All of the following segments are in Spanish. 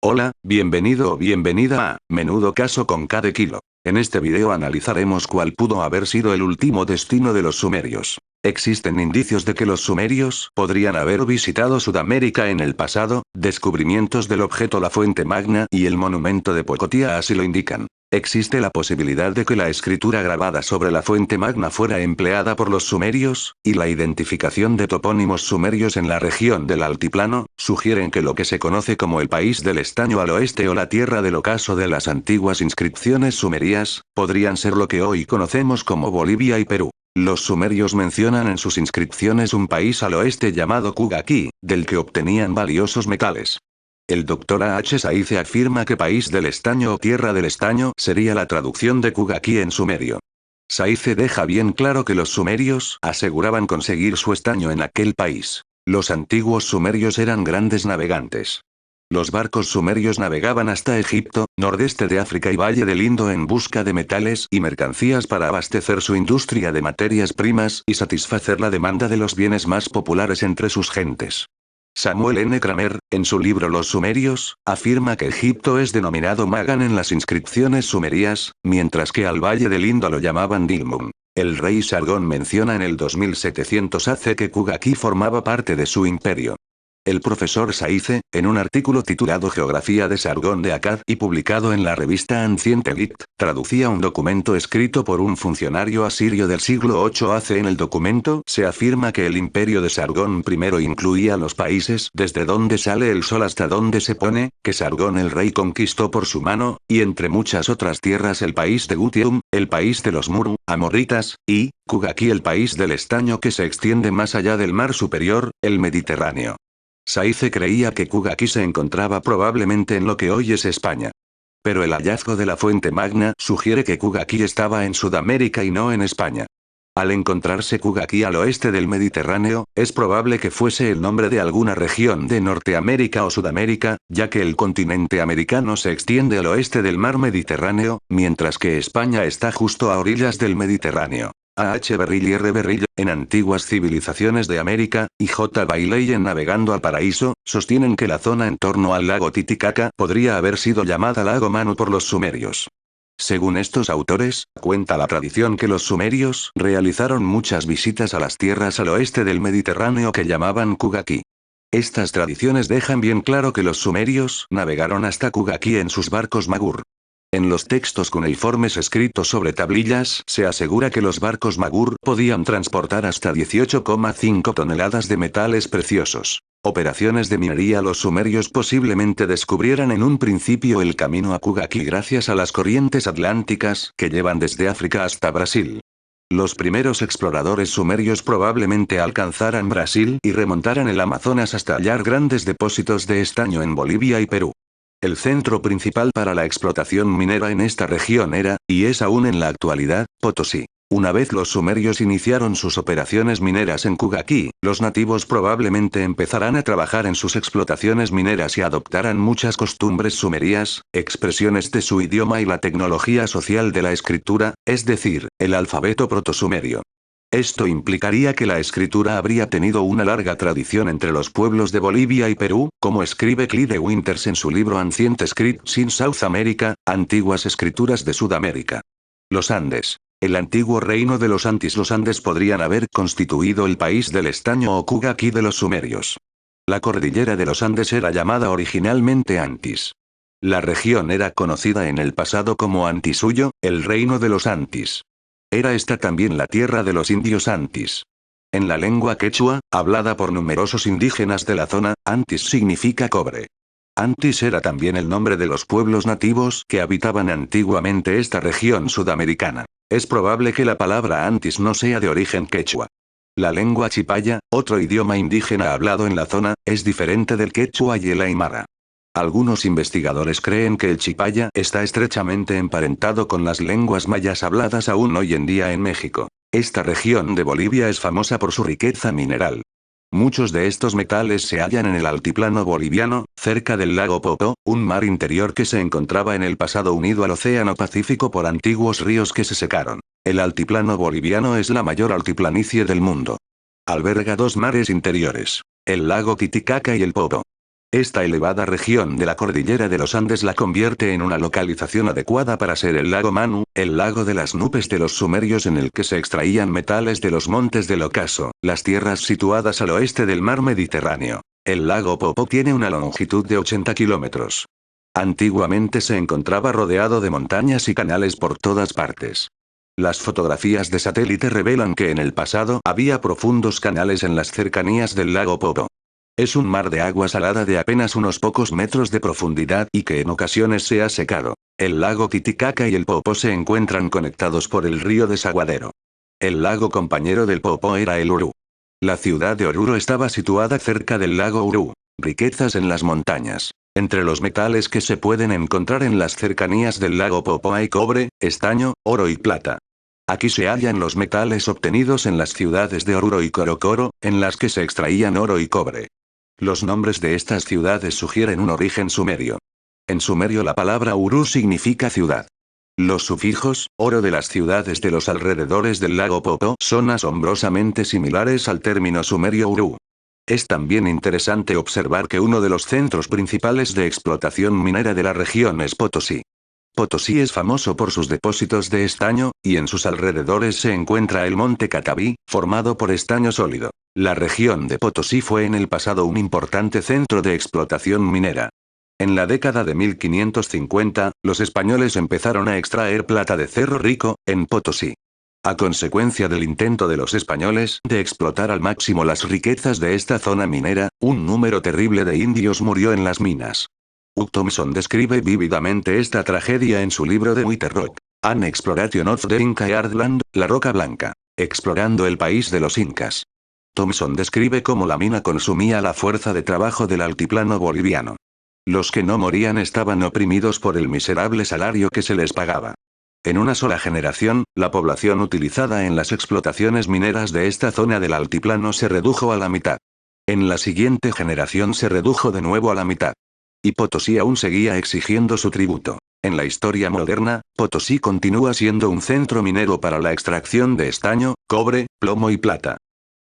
Hola, bienvenido o bienvenida a Menudo Caso con K de Kilo. En este video analizaremos cuál pudo haber sido el último destino de los sumerios. Existen indicios de que los sumerios podrían haber visitado Sudamérica en el pasado, descubrimientos del objeto La Fuente Magna y el monumento de Pocotía así lo indican. Existe la posibilidad de que la escritura grabada sobre la Fuente Magna fuera empleada por los sumerios, y la identificación de topónimos sumerios en la región del altiplano, sugieren que lo que se conoce como el país del estaño al oeste o la tierra del ocaso de las antiguas inscripciones sumerias, podrían ser lo que hoy conocemos como Bolivia y Perú. Los sumerios mencionan en sus inscripciones un país al oeste llamado Kugaki, del que obtenían valiosos metales. El Dr. A.H. Saize afirma que país del estaño o tierra del estaño sería la traducción de Kugaki en sumerio. Saize deja bien claro que los sumerios aseguraban conseguir su estaño en aquel país. Los antiguos sumerios eran grandes navegantes. Los barcos sumerios navegaban hasta Egipto, nordeste de África y Valle del Indo en busca de metales y mercancías para abastecer su industria de materias primas y satisfacer la demanda de los bienes más populares entre sus gentes. Samuel N. Kramer, en su libro Los Sumerios, afirma que Egipto es denominado Magan en las inscripciones sumerias, mientras que al Valle del Indo lo llamaban Dilmun. El rey Sargón menciona en el 2700 AC que Kugaki formaba parte de su imperio. El profesor Saize, en un artículo titulado Geografía de Sargón de Akkad y publicado en la revista Ancient Egypt, traducía un documento escrito por un funcionario asirio del siglo VIII AC. En el documento se afirma que el imperio de Sargón primero incluía los países desde donde sale el sol hasta donde se pone, que Sargón el rey conquistó por su mano, y entre muchas otras tierras el país de Gutium, el país de los Muru, amorritas, y Kugaki el país del estaño que se extiende más allá del mar superior, el Mediterráneo. Saize creía que Kugaki se encontraba probablemente en lo que hoy es España. Pero el hallazgo de la Fuente Magna sugiere que Kugaki estaba en Sudamérica y no en España. Al encontrarse Kugaki al oeste del Mediterráneo, es probable que fuese el nombre de alguna región de Norteamérica o Sudamérica, ya que el continente americano se extiende al oeste del mar Mediterráneo, mientras que España está justo a orillas del Mediterráneo. A.H. Berrill y R. Berrill, en Antiguas Civilizaciones de América, y J. Bailey en Navegando al Paraíso, sostienen que la zona en torno al lago Titicaca podría haber sido llamada Lago Manu por los sumerios. Según estos autores, cuenta la tradición que los sumerios realizaron muchas visitas a las tierras al oeste del Mediterráneo que llamaban Kugaki. Estas tradiciones dejan bien claro que los sumerios navegaron hasta Kugaki en sus barcos Magur. En los textos cuneiformes escritos sobre tablillas se asegura que los barcos Magur podían transportar hasta 18,5 toneladas de metales preciosos. Operaciones de minería. Los sumerios posiblemente descubrieran en un principio el camino a Kugaki gracias a las corrientes atlánticas que llevan desde África hasta Brasil. Los primeros exploradores sumerios probablemente alcanzaran Brasil y remontaran el Amazonas hasta hallar grandes depósitos de estaño en Bolivia y Perú. El centro principal para la explotación minera en esta región era, y es aún en la actualidad, Potosí. Una vez los sumerios iniciaron sus operaciones mineras en Kugaki, los nativos probablemente empezarán a trabajar en sus explotaciones mineras y adoptarán muchas costumbres sumerias, expresiones de su idioma y la tecnología social de la escritura, es decir, el alfabeto protosumerio. Esto implicaría que la escritura habría tenido una larga tradición entre los pueblos de Bolivia y Perú, como escribe Clyde Winters en su libro Ancient Scripts in South America, Antiguas Escrituras de Sudamérica. Los Andes. El antiguo reino de los Antis. Los Andes podrían haber constituido el país del estaño o Kugaki de los sumerios. La cordillera de los Andes era llamada originalmente Antis. La región era conocida en el pasado como Antisuyo, el reino de los Antis. Era esta también la tierra de los indios Antis. En la lengua quechua, hablada por numerosos indígenas de la zona, Antis significa cobre. Antis era también el nombre de los pueblos nativos que habitaban antiguamente esta región sudamericana. Es probable que la palabra Antis no sea de origen quechua. La lengua chipaya, otro idioma indígena hablado en la zona, es diferente del quechua y el aymara. Algunos investigadores creen que el chipaya está estrechamente emparentado con las lenguas mayas habladas aún hoy en día en México. Esta región de Bolivia es famosa por su riqueza mineral. Muchos de estos metales se hallan en el altiplano boliviano, cerca del lago Poopó, un mar interior que se encontraba en el pasado unido al Océano Pacífico por antiguos ríos que se secaron. El altiplano boliviano es la mayor altiplanicie del mundo. Alberga dos mares interiores, el lago Titicaca y el Poopó. Esta elevada región de la cordillera de los Andes la convierte en una localización adecuada para ser el lago Manu, el lago de las nubes de los sumerios en el que se extraían metales de los montes del Ocaso, las tierras situadas al oeste del mar Mediterráneo. El lago Popo tiene una longitud de 80 kilómetros. Antiguamente se encontraba rodeado de montañas y canales por todas partes. Las fotografías de satélite revelan que en el pasado había profundos canales en las cercanías del lago Popo. Es un mar de agua salada de apenas unos pocos metros de profundidad y que en ocasiones se ha secado. El lago Titicaca y el Popo se encuentran conectados por el río Desaguadero. El lago compañero del Popo era el Uru. La ciudad de Oruro estaba situada cerca del lago Uru. Riquezas en las montañas. Entre los metales que se pueden encontrar en las cercanías del lago Popo hay cobre, estaño, oro y plata. Aquí se hallan los metales obtenidos en las ciudades de Oruro y Corocoro, en las que se extraían oro y cobre. Los nombres de estas ciudades sugieren un origen sumerio. En sumerio la palabra Uru significa ciudad. Los sufijos, oro de las ciudades de los alrededores del lago Popo son asombrosamente similares al término sumerio Uru. Es también interesante observar que uno de los centros principales de explotación minera de la región es Potosí. Potosí es famoso por sus depósitos de estaño, y en sus alrededores se encuentra el monte Cataví, formado por estaño sólido. La región de Potosí fue en el pasado un importante centro de explotación minera. En la década de 1550, los españoles empezaron a extraer plata de Cerro Rico, en Potosí. A consecuencia del intento de los españoles de explotar al máximo las riquezas de esta zona minera, un número terrible de indios murió en las minas. Hugh Thompson describe vívidamente esta tragedia en su libro The White Rock, An Exploration of the Inca Heartland, La Roca Blanca, explorando el país de los incas. Thompson describe cómo la mina consumía la fuerza de trabajo del altiplano boliviano. Los que no morían estaban oprimidos por el miserable salario que se les pagaba. En una sola generación, la población utilizada en las explotaciones mineras de esta zona del altiplano se redujo a la mitad. En la siguiente generación se redujo de nuevo a la mitad. Y Potosí aún seguía exigiendo su tributo. En la historia moderna, Potosí continúa siendo un centro minero para la extracción de estaño, cobre, plomo y plata.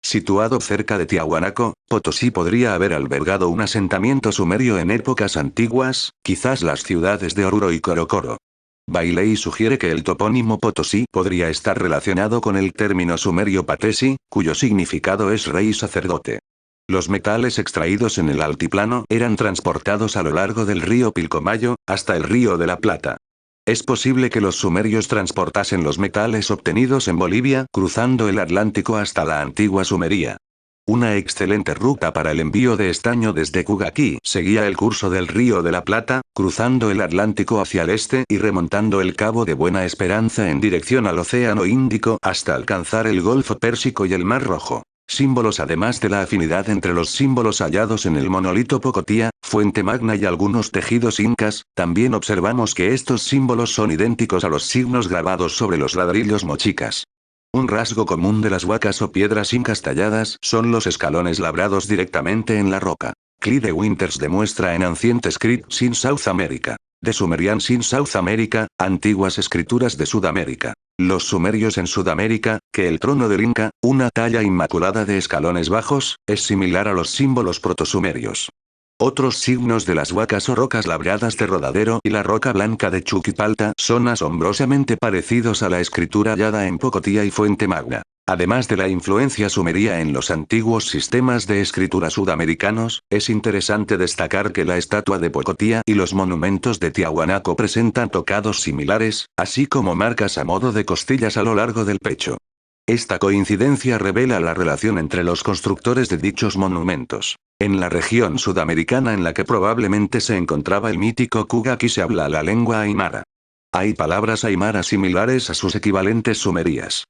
Situado cerca de Tiahuanaco, Potosí podría haber albergado un asentamiento sumerio en épocas antiguas, quizás las ciudades de Oruro y Corocoro. Bailey sugiere que el topónimo Potosí podría estar relacionado con el término sumerio Patesi, cuyo significado es rey sacerdote. Los metales extraídos en el altiplano eran transportados a lo largo del río Pilcomayo, hasta el río de la Plata. Es posible que los sumerios transportasen los metales obtenidos en Bolivia, cruzando el Atlántico hasta la antigua Sumeria. Una excelente ruta para el envío de estaño desde Cugaqui seguía el curso del río de la Plata, cruzando el Atlántico hacia el este y remontando el Cabo de Buena Esperanza en dirección al Océano Índico hasta alcanzar el Golfo Pérsico y el Mar Rojo. Símbolos. Además de la afinidad entre los símbolos hallados en el monolito Pocotía, Fuente Magna y algunos tejidos incas, también observamos que estos símbolos son idénticos a los signos grabados sobre los ladrillos mochicas. Un rasgo común de las huacas o piedras incas talladas son los escalones labrados directamente en la roca. Clyde Winters demuestra en Ancient Scripts in South America, The Sumerians in South America, Antiguas Escrituras de Sudamérica. Los sumerios en Sudamérica, que el trono del Inca, una talla inmaculada de escalones bajos, es similar a los símbolos protosumerios. Otros signos de las huacas o rocas labradas de Rodadero y la roca blanca de Chuquipalta son asombrosamente parecidos a la escritura hallada en Pocotía y Fuente Magna. Además de la influencia sumeria en los antiguos sistemas de escritura sudamericanos, es interesante destacar que la estatua de Pocotía y los monumentos de Tiahuanaco presentan tocados similares, así como marcas a modo de costillas a lo largo del pecho. Esta coincidencia revela la relación entre los constructores de dichos monumentos. En la región sudamericana en la que probablemente se encontraba el mítico Cugaqui se habla la lengua aymara. Hay palabras aymara similares a sus equivalentes sumerias.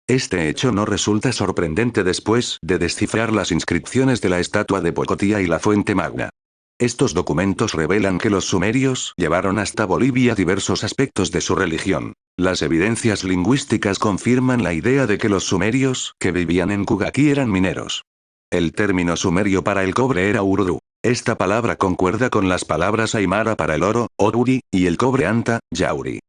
Este hecho no resulta sorprendente después de descifrar las inscripciones de la estatua de Pocotía y la Fuente Magna. Estos documentos revelan que los sumerios llevaron hasta Bolivia diversos aspectos de su religión. Las evidencias lingüísticas confirman la idea de que los sumerios que vivían en Cugaqui eran mineros. El término sumerio para el cobre era urdu. Esta palabra concuerda con las palabras aymara para el oro, oruri, y el cobre anta, yauri.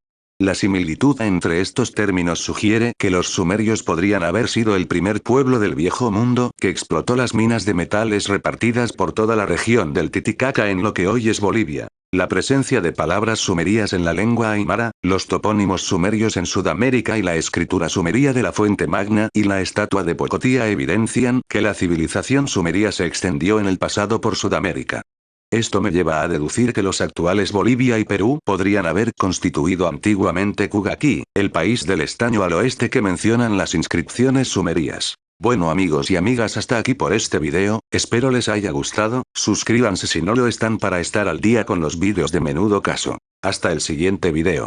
La similitud entre estos términos sugiere que los sumerios podrían haber sido el primer pueblo del Viejo Mundo que explotó las minas de metales repartidas por toda la región del Titicaca en lo que hoy es Bolivia. La presencia de palabras sumerias en la lengua aymara, los topónimos sumerios en Sudamérica y la escritura sumeria de la Fuente Magna y la estatua de Pocotía evidencian que la civilización sumeria se extendió en el pasado por Sudamérica. Esto me lleva a deducir que los actuales Bolivia y Perú podrían haber constituido antiguamente Kugaki, el país del estaño al oeste que mencionan las inscripciones sumerias. Bueno amigos y amigas, hasta aquí por este video, espero les haya gustado, suscríbanse si no lo están para estar al día con los vídeos de Menudo Caso. Hasta el siguiente video.